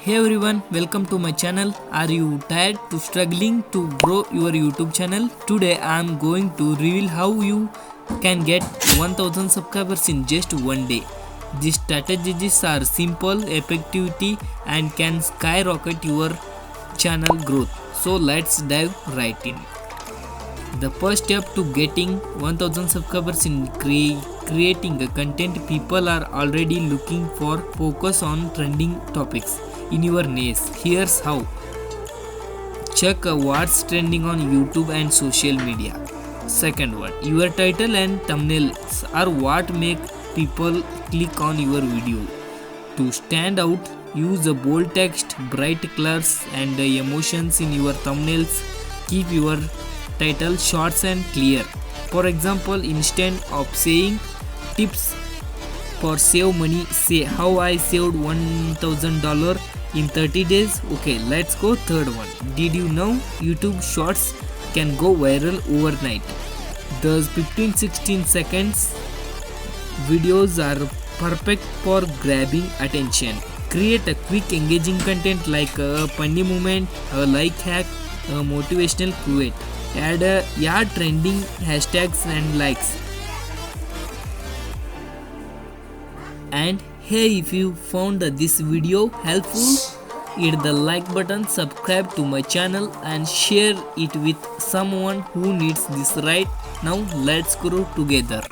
Hey everyone, welcome to my channel. Are you tired to struggling to grow your YouTube channel? Today I am going to reveal how you can get 1000 subscribers in just one day. These strategies are simple, effectivity and can skyrocket your channel growth. So let's dive right in. The first step to getting 1000 subscribers in creating a content. People are already looking for focus on trending topics in your niche. Here's how. Check what's trending on YouTube and social media. Second one, your title and thumbnails are what make people click on your video. To stand out, use a bold text, bright colors and emotions in your thumbnails. Keep your title short and clear. For example, instead of saying tips for save money, say how I saved $1000 in 30 days. Okay, let's go. Third one, did you know YouTube shorts can go viral overnight? Those 15-16 seconds videos are perfect for grabbing attention. Create a quick engaging content like a funny moment, a like hack, a motivational quote. Add trending hashtags and likes. And hey, if you found this video helpful, hit the like button, subscribe to my channel and share it with someone who needs this right now. Let's grow together.